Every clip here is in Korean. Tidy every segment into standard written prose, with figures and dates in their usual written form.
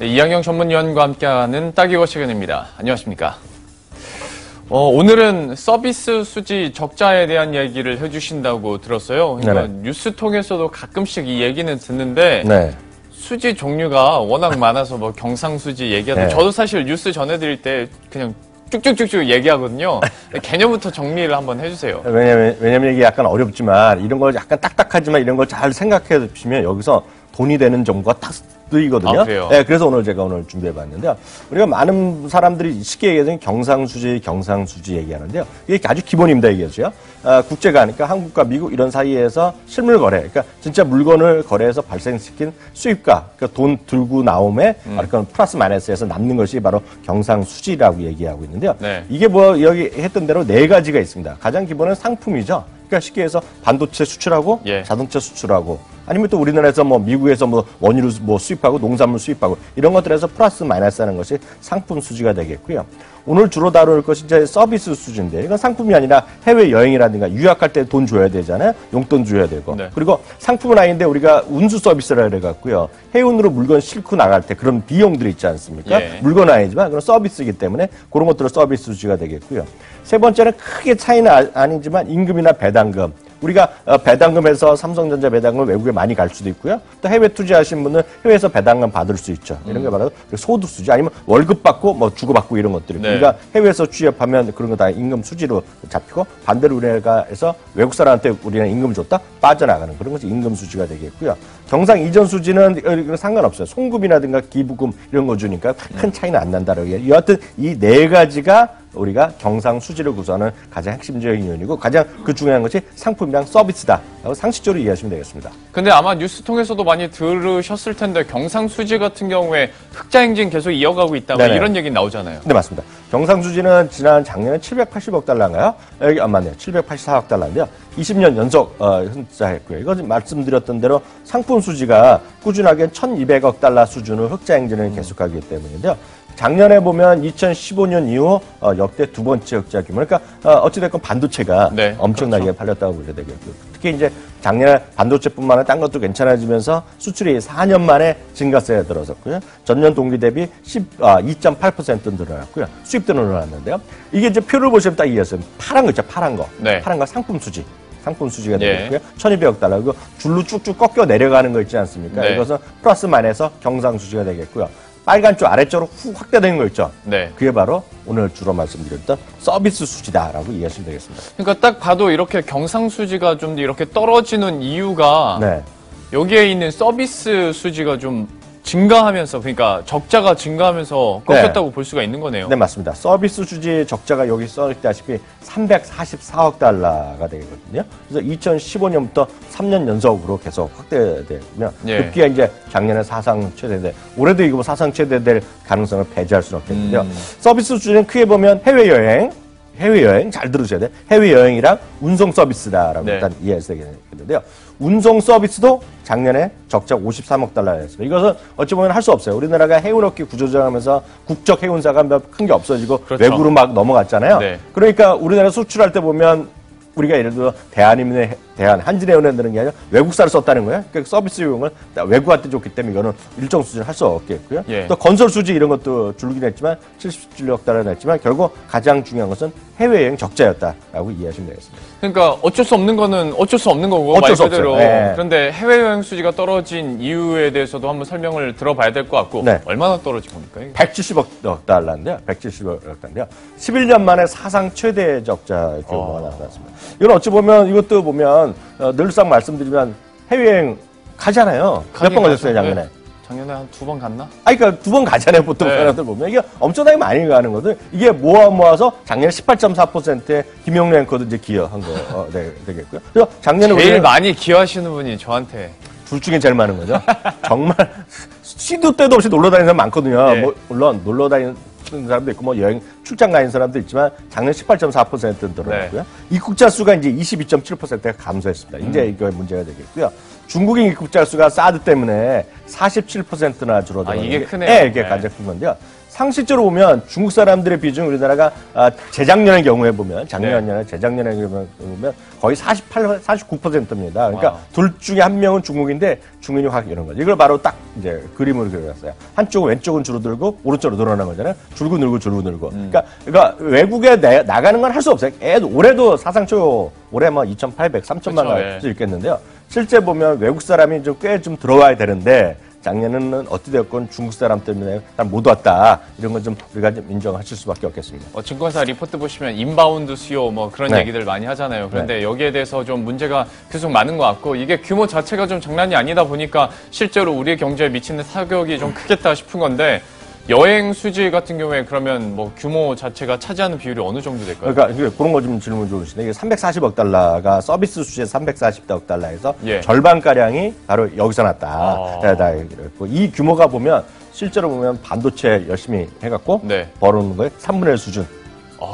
이양영 전문위원과 함께하는 따기고 시간입니다. 안녕하십니까? 오늘은 서비스 수지 적자에 대한 얘기를 해주신다고 들었어요. 그러니까 네네. 뉴스 통해서도 가끔씩 이 얘기는 듣는데 네. 수지 종류가 워낙 많아서 뭐 경상수지 얘기하고 네. 저도 사실 뉴스 전해드릴 때 그냥 쭉쭉쭉쭉 얘기하거든요. 개념부터 정리를 한번 해주세요. 왜냐면 이게 약간 어렵지만 이런 걸 약간 딱딱하지만 이런 걸 잘 생각해 주시면 여기서 돈이 되는 정보가 딱 뜨이거든요. 아, 그래요? 네, 그래서 제가 오늘 준비해 봤는데요. 우리가 많은 사람들이 쉽게 얘기하는 경상수지 얘기하는데요. 이게 아주 기본입니다, 이게죠. 국제가 하니까 한국과 미국 이런 사이에서 실물 거래, 그러니까 진짜 물건을 거래해서 발생시킨 수입가, 그러니까 돈 들고 나옴에 그러니까 플러스 마이너스에서 남는 것이 바로 경상수지라고 얘기하고 있는데요. 네. 이게 뭐 여기 했던 대로 네 가지가 있습니다. 가장 기본은 상품이죠. 그러니까 쉽게 해서 반도체 수출하고 예. 자동차 수출하고 아니면 또 우리나라에서 뭐 미국에서 뭐 원유를 뭐 수입하고 농산물 수입하고 이런 것들에서 플러스 마이너스 하는 것이 상품 수지가 되겠고요. 오늘 주로 다룰 것이 이제 서비스 수지인데 이건 상품이 아니라 해외 여행이라든가 유학할 때 돈 줘야 되잖아요. 용돈 줘야 되고. 네. 그리고 상품은 아닌데 우리가 운수 서비스라 그래 갖고요. 해운으로 물건 싣고 나갈 때 그런 비용들이 있지 않습니까? 예. 물건은 아니지만 그런 서비스이기 때문에 그런 것들을 서비스 수지가 되겠고요. 세 번째는 크게 차이는 아니지만 임금이나 배당금. 우리가 배당금에서 삼성전자 배당금 외국에 많이 갈 수도 있고요. 또 해외 투자하신 분은 해외에서 배당금 받을 수 있죠. 이런 게 바로 소득수지 아니면 월급 받고 뭐 주고받고 이런 것들이. 네. 우리가 해외에서 취업하면 그런 거 다 임금 수지로 잡히고 반대로 우리나라에서 외국 사람한테 우리는 임금 줬다 빠져나가는 그런 것이 임금 수지가 되겠고요. 경상 이전 수지는 상관없어요. 송금이라든가 기부금 이런 거 주니까 큰 차이는 안 난다라고 해요. 여하튼 이 네 가지가 우리가 경상 수지를 구성하는 가장 핵심적인 요인이고 가장 그 중요한 것이 상품이랑 서비스다라고 상식적으로 이해하시면 되겠습니다. 근데 아마 뉴스 통해서도 많이 들으셨을 텐데 경상수지 같은 경우에 흑자 행진 계속 이어가고 있다 뭐 네네. 이런 얘기 나오잖아요. 네, 맞습니다. 경상수지는 작년에 780억 달러인가요? 여기 맞네요. 784억 달러인데요. 20년 연속 흑자했고요. 이건 말씀드렸던 대로 상품 수지가 꾸준하게 1,200억 달러 수준의 흑자 행진을 계속하기 때문인데요. 작년에 보면 2015년 이후 역대 두 번째 흑자 규모. 그러니까 어찌됐건 반도체가 네, 엄청나게 그렇죠. 팔렸다고 보셔야 되겠고요. 특히 이제 작년에 반도체뿐만 아니라 딴 것도 괜찮아지면서 수출이 4년 만에 증가세가 들어섰고요. 전년 동기 대비 2.8% 늘어났고요. 수입도 늘어났는데요. 이게 이제 표를 보시면 딱 이해하세요. 파란 거 있죠, 파란 거. 네. 파란 거 상품 수지. 상품 수지가 예. 되겠고요. 1,200억 달러. 이거 줄로 쭉쭉 꺾여 내려가는 거 있지 않습니까? 네. 이것은 플러스 마이너스 경상 수지가 되겠고요. 빨간 쪽 아래쪽으로 훅 확대되는 거 있죠? 네. 그게 바로 오늘 주로 말씀드렸던 서비스 수지다라고 이해하시면 되겠습니다. 그러니까 딱 봐도 이렇게 경상수지가 좀 이렇게 떨어지는 이유가 네. 여기에 있는 서비스 수지가 좀 증가하면서 그러니까 적자가 증가하면서 꺾였다고 볼 수가 있는 거네요. 네, 맞습니다. 서비스 수지 적자가 여기 써있다시피 344억 달러가 되거든요. 그래서 2015년부터 3년 연속으로 계속 확대되면 예. 급기야 이제 작년에 사상 최대인데 올해도 이거 사상 최대될 가능성을 배제할 수는 없겠는데요. 서비스 수지는 크게 보면 해외여행 잘 들으셔야 돼요. 해외여행이랑 운송 서비스다라고 네. 일단 이해하셔야 되겠는데요. 운송 서비스도 작년에 적자 53억 달러였습니다. 이것은 어찌 보면 할 수 없어요. 우리나라가 해운업계 구조조정하면서 국적 해운사가 큰 게 없어지고 그렇죠. 외국으로 막 넘어갔잖아요. 네. 그러니까 우리나라 수출할 때 보면 우리가 예를 들어 한진해운에 드는 게 아니라 외국사를 썼다는 거예요. 그러니까 서비스 비용을 외국한테 줬기 때문에 이거는 일정 수준을 할 수 없겠고요. 예. 또 건설 수지 이런 것도 줄긴 했지만 77억 달러는 했지만 결국 가장 중요한 것은 해외여행 적자였다라고 이해하시면 되겠습니다. 그러니까 어쩔 수 없는 거는 어쩔 수 없는 거고 어쩔 수 말 그대로. 없죠. 네. 그런데 해외여행 수지가 떨어진 이유에 대해서도 한번 설명을 들어봐야 될 것 같고 네. 얼마나 떨어진 겁니까? 이게? 170억 달러인데요. 170억 달러인데요. 11년 만에 사상 최대 적자 규모가 나왔습니다. 이건 어찌 보면 이것도 보면 늘상 말씀드리면 해외여행 가잖아요. 몇 번 가셨어요, 작년에? 네. 작년에 한 2번 갔나? 그러니까 2번 가잖아요, 보통 네. 사람들 보면. 이게 엄청나게 많이 가는 거든. 이게 모아서 작년에 18.4%의 김용래 앵커도 이제 기여한 거 되겠고요. 그래서 작년에 제일 우리는 많이 기여하시는 분이 저한테. 둘 중에 제일 많은 거죠. 정말 시도 때도 없이 놀러 다니는 사람 많거든요. 네. 뭐 물론 놀러 다니는 사람도 있고 뭐 여행 출장 가는 사람도 있지만 작년 18.4% 늘어났고요. 입국자 수가 이제 22.7%가 감소했습니다. 이제 이거 문제가 되겠고요. 중국인 입국자 수가 사드 때문에 47%나 줄어들었는데 이게 크네요. 네, 이게 네. 가장 큰 건데요. 상식적으로 보면 중국 사람들의 비중 우리나라가 재작년의 경우에 보면 작년이나 재작년의 경우에 보면 거의 49%입니다. 그러니까 둘 중에 한 명은 중국인데 중국인이 확 이런 거죠. 이걸 바로 딱 이제 그림으로 그려놨어요. 한쪽은 왼쪽은 줄어들고 오른쪽으로 늘어나는 거잖아요. 줄고 늘고 줄고 늘고. 그러니까 외국에 나가는 건 할 수 없어요. 올해도 사상초 올해 뭐 2,800, 3,000만 갈 수 있겠는데요. 실제 보면 외국 사람이 좀 꽤 좀 들어와야 되는데 작년에는 어찌되었건 중국 사람 때문에 못 왔다. 이런 건 좀 우리가 좀 인정하실 수밖에 없겠습니다. 증권사 리포트 보시면 인바운드 수요 뭐 그런 얘기들 많이 하잖아요. 그런데 여기에 대해서 좀 문제가 계속 많은 것 같고 이게 규모 자체가 좀 장난이 아니다 보니까 실제로 우리의 경제에 미치는 타격이 좀 크겠다 싶은 건데 여행 수지 같은 경우에 그러면 뭐 규모 자체가 차지하는 비율이 어느 정도 될까요? 그러니까 그런 거 좀 질문 좋으시네. 이게 340억 달러가 서비스 수지에 340억 달러에서 절반가량이 바로 여기서 났다. 이 규모가 보면 실제로 보면 반도체 열심히 해갖고 벌어오는 거에 3분의 1 수준.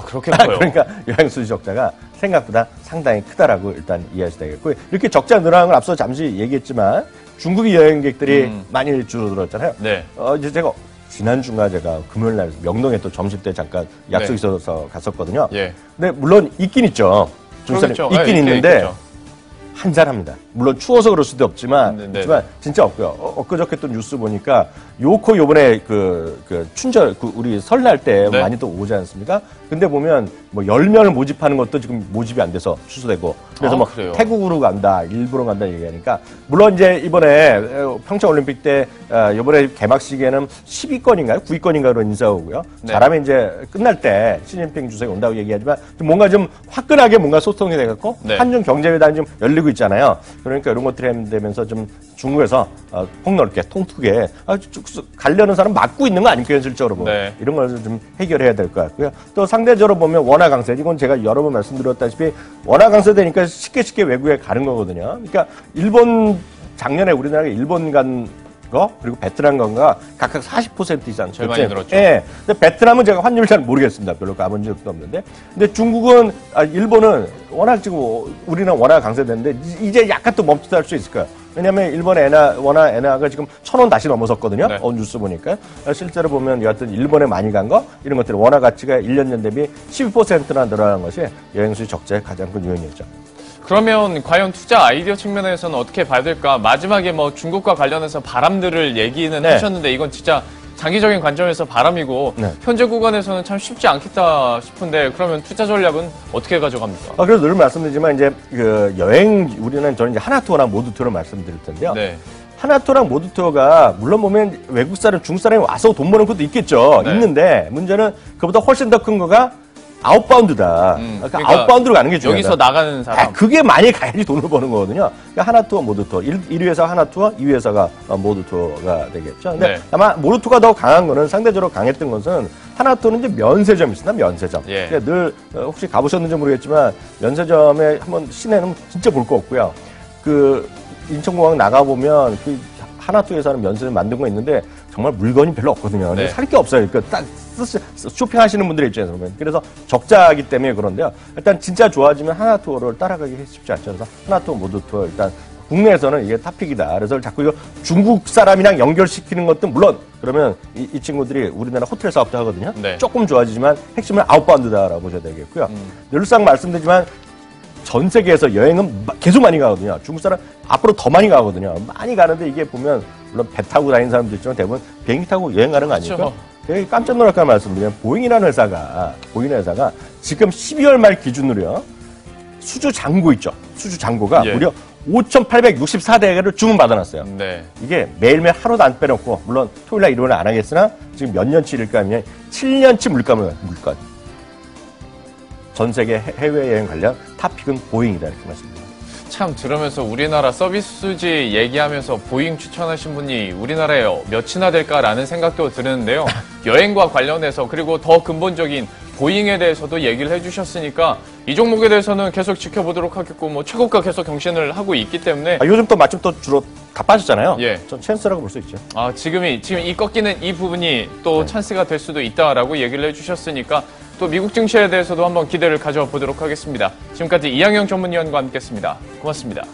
그렇게 커요. 그러니까 여행 수지 적자가 생각보다 상당히 크다라고 일단 이해하셔야 되겠고 이렇게 적자 늘어나는 걸 앞서 잠시 얘기했지만 중국의 여행객들이 많이 줄어들었잖아요. 이제 제가 지난주가 제가 금요일 날 명동에 또 점심 때 잠깐 약속이 있어서 갔었거든요. 근데 물론 있긴 있죠. 중국 사람이 있긴 있는데 있겠죠. 한잔합니다. 물론 추워서 그럴 수도 없지만, 진짜 없고요. 엊그저께 또 뉴스 보니까 요코 요번에 춘절 우리 설날 때 많이 또 오지 않습니까? 근데 보면 뭐 10명을 모집하는 것도 지금 모집이 안 돼서 취소되고 그래서 뭐 그래요? 태국으로 간다, 일부러 간다 얘기하니까 물론 이제 이번에 평창 올림픽 때 이번에 개막식에는 10위권인가요? 9위권인가로 인사 오고요. 잘하면 이제 끝날 때 시진핑 주석이 온다고 얘기하지만 좀 뭔가 좀 화끈하게 뭔가 소통이 돼갖고 한중 경제회담이 좀 열리고 있잖아요. 그러니까 이런 것들이 되면서 좀 중국에서 폭넓게 통투게 가려는 사람 막고 있는 거 아닙니까 현실적으로 보면 이런 걸 좀 해결해야 될 것 같고요. 또 상대적으로 보면 원화 강세 이건 제가 여러 번 말씀드렸다시피 원화 강세되니까 쉽게 외국에 가는 거거든요. 그러니까 일본 작년에 우리나라가 일본 간 거 그리고 베트남 건가 각각 40% 이상 절반이 늘었죠. 근데 베트남은 제가 환율을 잘 모르겠습니다. 별로 가본 적도 없는데. 근데 중국은 일본은 워낙 지금 우리는 원화가 강세됐는데 이제 약간 또 멈칫할 수 있을 거예요. 왜냐하면 일본 원화 엔화가 지금 1,000원 다시 넘어섰거든요. 뉴스 보니까 실제로 보면 여하튼 일본에 많이 간 거 이런 것들이 원화 가치가 1년 대비 12%나 늘어난 것이 여행수지 적자의 가장 큰 요인이었죠. 그러면 과연 투자 아이디어 측면에서는 어떻게 봐야 될까? 마지막에 뭐 중국과 관련해서 바람들을 얘기는 하셨는데 이건 진짜 장기적인 관점에서 바람이고 현재 구간에서는 참 쉽지 않겠다 싶은데 그러면 투자 전략은 어떻게 가져갑니까? 그래서 늘 말씀드리지만 이제 우리는 저는 이제 하나투어랑 모두투어를 말씀드릴 텐데요. 하나투어랑 모두투어가 물론 보면 외국 사람, 중국 사람이 와서 돈 버는 것도 있겠죠. 있는데 문제는 그보다 훨씬 더 큰 거가 아웃바운드다. 그러니까 아웃바운드로 가는 게 중요하다. 여기서 나가는 사람. 그게 많이 가야지 돈을 버는 거거든요. 그러니까 하나투어, 모두투어. 1위 회사가 하나투어, 2위 회사가 모두투어가 되겠죠. 근데 아마 모두투어가 더 강한 거는 상대적으로 강했던 것은 하나투어는 이제 면세점이 있습니다. 면세점. 그러니까 늘 혹시 가보셨는지 모르겠지만 면세점에 한번 시내는 진짜 볼 거 없고요. 인천공항 나가보면 하나투어 회사는 면세점 만든 거 있는데 정말 물건이 별로 없거든요. 살 게 없어요. 그러니까 딱 쇼핑하시는 분들의 입장에서 보면. 그래서 적자이기 때문에 그런데요. 일단 진짜 좋아지면 하나투어를 따라가기 쉽지 않죠. 그래서 하나투어, 모두투어 일단 국내에서는 이게 탑픽이다. 그래서 자꾸 이거 중국 사람이랑 연결시키는 것도 물론 그러면 이 친구들이 우리나라 호텔 사업도 하거든요. 조금 좋아지지만 핵심은 아웃바운드다라고 보셔야 되겠고요. 늘상 말씀드리지만 전 세계에서 여행은 계속 많이 가거든요. 중국 사람 앞으로 더 많이 가거든요. 많이 가는데 이게 보면 물론 배 타고 다니는 사람도 있지만 대부분 비행기 타고 여행 가는 거 아닙니까? 되게 깜짝 놀랄까 말씀드리면 보잉이라는 회사가 지금 12월 말 기준으로요. 수주 잔고 있죠. 수주 잔고가 무려 5,864대를 주문받아놨어요. 이게 매일매일 하루도 안 빼놓고 물론 토요일날 일요일날 안 하겠으나 지금 몇 년치일까 하면 7년치 물건. 전 세계 해외여행 관련 탑픽은 보잉이다 이렇게 말씀드립니다. 참 들으면서 우리나라 서비스지 얘기하면서 보잉 추천하신 분이 우리나라에 몇이나 될까라는 생각도 드는데요. 여행과 관련해서 그리고 더 근본적인 보잉에 대해서도 얘기를 해주셨으니까 이 종목에 대해서는 계속 지켜보도록 하겠고 뭐 최고가 계속 경신을 하고 있기 때문에 요즘 또 마침 또 주로 다 빠졌잖아요. 전 찬스라고 볼 수 있죠. 지금 이 꺾이는 이 부분이 또 찬스가 될 수도 있다라고 얘기를 해주셨으니까 또 미국 증시에 대해서도 한번 기대를 가져보도록 하겠습니다. 지금까지 이양영 전문위원과 함께했습니다. 고맙습니다.